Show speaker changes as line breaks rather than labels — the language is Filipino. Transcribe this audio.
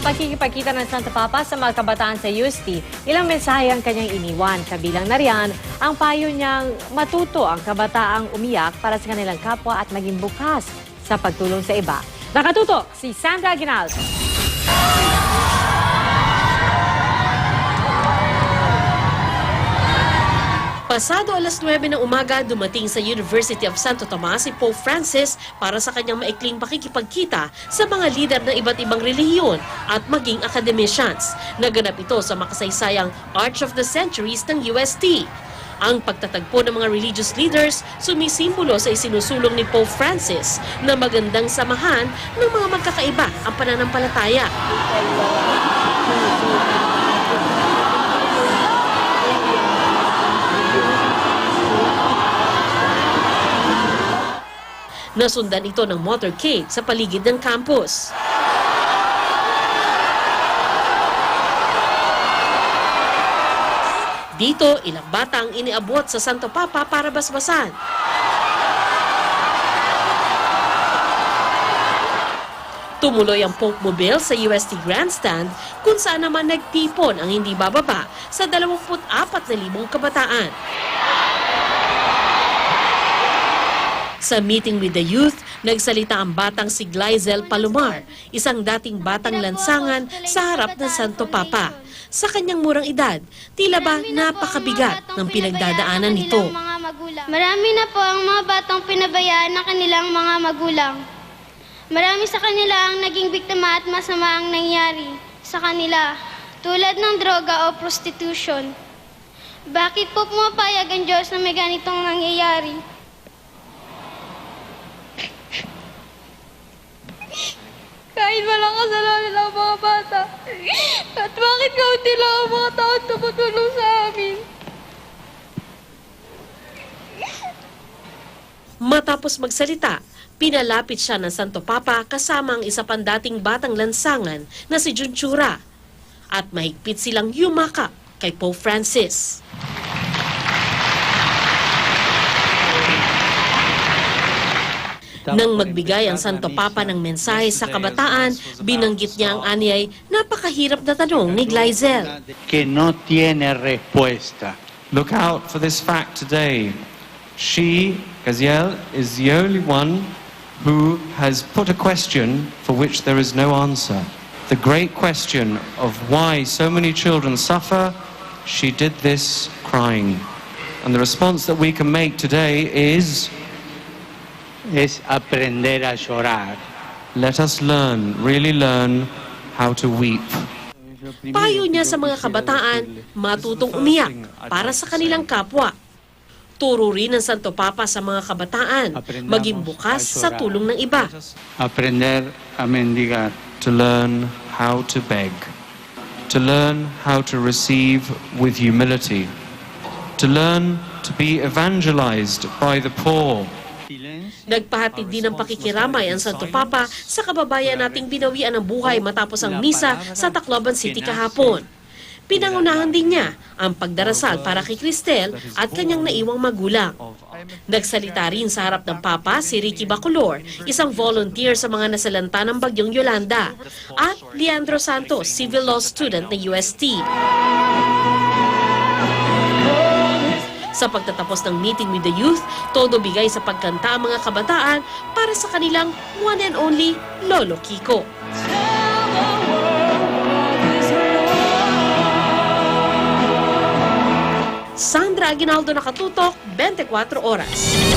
pagkikipagkita ng Santo Papa sa mga kabataan sa UST, ilang mensahe ang kanyang iniwan. Kabilang na riyan ang payo niyang matuto ang kabataang umiyak para sa kanilang kapwa at maging bukas sa pagtulong sa iba. Nakatutok si Sandra Aguinaldo.
Pasado alas 9 ng umaga, dumating sa University of Santo Tomas si Pope Francis para sa kanyang maikling pakikipagkita sa mga lider ng iba't ibang relihiyon at maging academicians. Naganap ito sa makasaysayang Arch of the Centuries ng UST. Ang pagtatagpo ng mga religious leaders sumisimbolo sa isinusulong ni Pope Francis na magandang samahan ng mga magkakaiba ang pananampalataya. Nasundan ito ng motorcade sa paligid ng campus. Dito, ilang bata ang iniabot sa Santo Papa para basbasan. Tumuloy ang Pope Mobile sa UST Grandstand kung saan naman nagtipon ang hindi bababa sa 24,000 kabataan. Sa meeting with the youth, nagsalita ang batang si Glyzel Palomar, isang dating batang lansangan sa harap ng Santo Papa. Sa kanyang murang edad, tila ba napakabigat ng pinagdadaanan nito.
Marami na po ang mga batang pinabayaan ng kanilang mga magulang. Marami sa kanila ang naging biktima at masama ang nangyari sa kanila, tulad ng droga o prostitution. Bakit po pumapayag ang Diyos na may ganitong nangyayari? Kahit walang kasalanan ang mga bata. At bakit kaunti lang ang mga taong tumutulong sa amin?
Matapos magsalita, pinalapit siya ng Santo Papa kasama ang isa pang dating batang lansangan na si Junchura. At mahigpit silang yumakap kay Pope Francis. Nang magbigay ang Santo Papa ng mensahe sa kabataan, binanggit niya ang anyay napakahirap na tanong ni Glyzel.
Que no tiene respuesta.
Look out for this fact today. She, Gaziel, is the only one who has put a question for which there is no answer. The great question of why so many children suffer, she did this crying. And the response that we can make today is,
Es aprender a llorar.
let us learn, really learn how to weep.
Payo niya sa mga kabataan, matutong umiyak para sa kanilang kapwa. Turo rin ng Santo Papa sa mga kabataan, maging bukas sa tulong ng iba.
Aprender a mendigar.
To learn how to beg. To learn how to receive with humility. To learn to be evangelized by the poor.
Nagpahatid din ng pakikiramay ang Santo Papa sa kababayan nating binawian ng buhay matapos ang misa sa Tacloban City kahapon. Pinangunahan din niya ang pagdarasal para kay Cristel at kanyang naiwang magulang. Nagsalita rin sa harap ng Papa si Ricky Bacolor, isang volunteer sa mga nasalanta ng bagyong Yolanda, at Leandro Santos, civil law student ng UST. Sa pagtatapos ng meeting with the youth, todo bigay sa pagkanta ang mga kabataan para sa kanilang one and only Lolo Kiko. Sandra Aguinaldo, Nakatutok, 24 Oras.